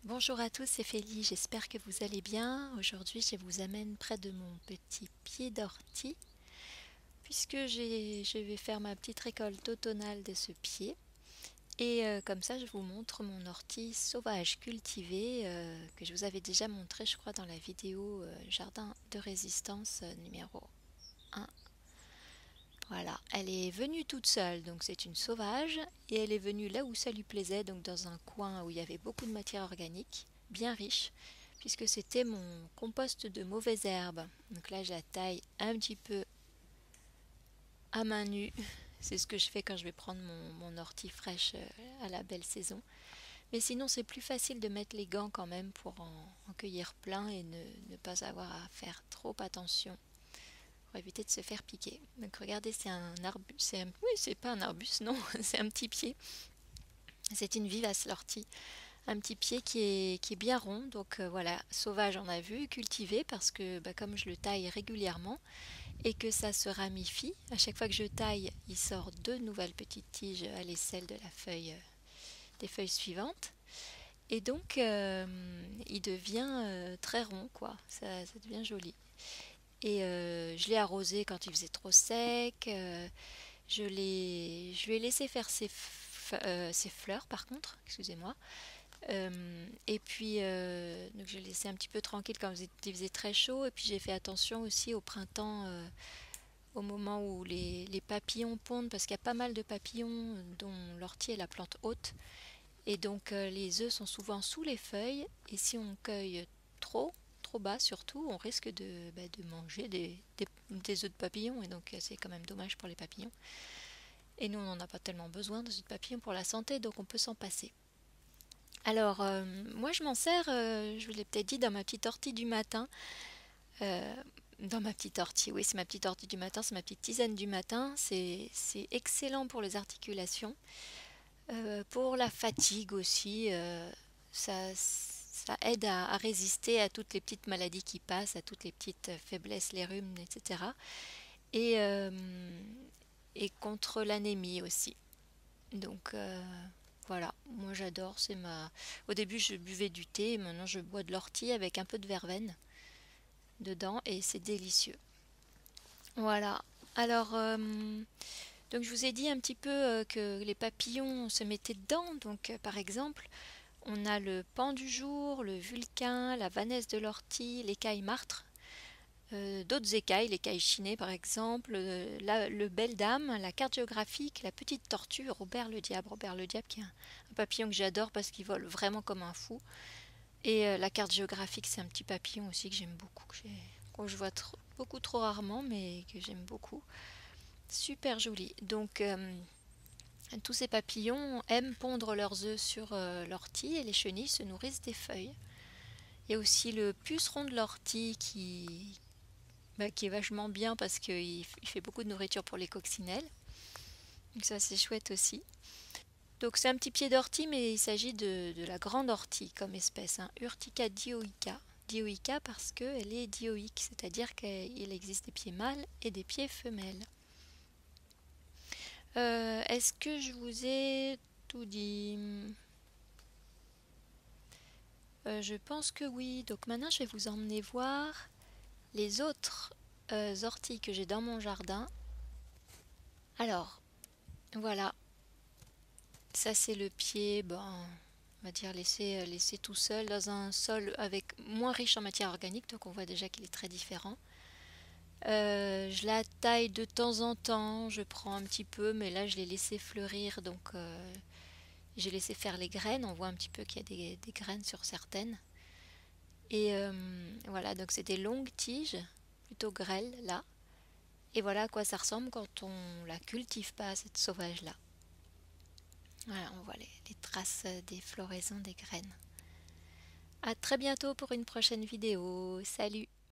Bonjour à tous, c'est Félie, j'espère que vous allez bien. Aujourd'hui, je vous amène près de mon petit pied d'ortie, puisque je vais faire ma petite récolte automnale de ce pied. Et comme ça, je vous montre mon ortie sauvage cultivée, que je vous avais déjà montré, je crois, dans la vidéo Jardin de résistance numéro 1. Voilà, elle est venue toute seule, donc c'est une sauvage, et elle est venue là où ça lui plaisait, donc dans un coin où il y avait beaucoup de matière organique, bien riche, puisque c'était mon compost de mauvaises herbes. Donc là, je la taille un petit peu à main nue. C'est ce que je fais quand je vais prendre mon ortie fraîche à la belle saison. Mais sinon, c'est plus facile de mettre les gants quand même pour en cueillir plein et ne pas avoir à faire trop attention pour éviter de se faire piquer. Donc regardez, c'est un arbuste, oui, c'est pas un arbuste, non, c'est un petit pied. C'est une vivace l'ortie, un petit pied qui est bien rond. Donc voilà, sauvage on a vu, cultivé parce que comme je le taille régulièrement et que ça se ramifie, à chaque fois que je taille, il sort deux nouvelles petites tiges à l'aisselle de la feuille, des feuilles suivantes. Et donc il devient très rond, quoi. Ça devient joli. Et je l'ai arrosé quand il faisait trop sec. Je lui ai laissé faire ses fleurs, par contre, excusez-moi. Et puis, donc je l'ai laissé un petit peu tranquille quand il faisait très chaud. Et puis j'ai fait attention aussi au printemps, au moment où les papillons pondent, parce qu'il y a pas mal de papillons dont l'ortie est la plante haute. Et donc les œufs sont souvent sous les feuilles. Et si on cueille trop bas surtout, on risque de manger des œufs de papillons. Et donc c'est quand même dommage pour les papillons. Et nous, on n'en a pas tellement besoin des œufs de papillons pour la santé, donc on peut s'en passer. Alors, moi, je m'en sers, je vous l'ai peut-être dit, dans ma petite ortie du matin. Euh, Dans ma petite ortie, oui, c'est ma petite ortie du matin, c'est ma petite tisane du matin. C'est excellent pour les articulations, pour la fatigue aussi. Ça aide à résister à toutes les petites maladies qui passent, à toutes les petites faiblesses, les rhumes, etc. Et, euh, et contre l'anémie aussi. Donc voilà, moi j'adore. Au début je buvais du thé, maintenant je bois de l'ortie avec un peu de verveine dedans et c'est délicieux. Voilà. Alors donc je vous ai dit un petit peu que les papillons se mettaient dedans. Donc par exemple, on a le pan du jour, le vulcain, la vanesse de l'ortie, l'écaille martre. D'autres écailles, l'écaille chinée par exemple, le belle dame, la carte géographique, la petite tortue, Robert le diable. Robert le diable qui est un papillon que j'adore parce qu'il vole vraiment comme un fou. Et la carte géographique, c'est un petit papillon aussi que j'aime beaucoup, que je vois beaucoup trop rarement, mais que j'aime beaucoup. Super joli. Donc tous ces papillons aiment pondre leurs œufs sur l'ortie et les chenilles se nourrissent des feuilles. Il y a aussi le puceron de l'ortie qui est vachement bien parce qu'il fait beaucoup de nourriture pour les coccinelles. Donc ça c'est chouette aussi. Donc c'est un petit pied d'ortie mais il s'agit de la grande ortie comme espèce, hein. Urtica dioica. Dioica parce qu'elle est dioïque, c'est-à-dire qu'il existe des pieds mâles et des pieds femelles. Est-ce que je vous ai tout dit? Je pense que oui. Donc maintenant je vais vous emmener voir les autres orties que j'ai dans mon jardin. Alors, voilà, ça c'est le pied, on va dire laissé tout seul dans un sol avec moins riche en matière organique, donc on voit déjà qu'il est très différent. Je la taille de temps en temps, je prends un petit peu, mais là je l'ai laissé fleurir, donc j'ai laissé faire les graines, on voit un petit peu qu'il y a des graines sur certaines. Et voilà, donc c'est des longues tiges, plutôt grêles là. Et voilà à quoi ça ressemble quand on la cultive pas, cette sauvage-là. Voilà, on voit les traces des floraisons des graines. À très bientôt pour une prochaine vidéo. Salut!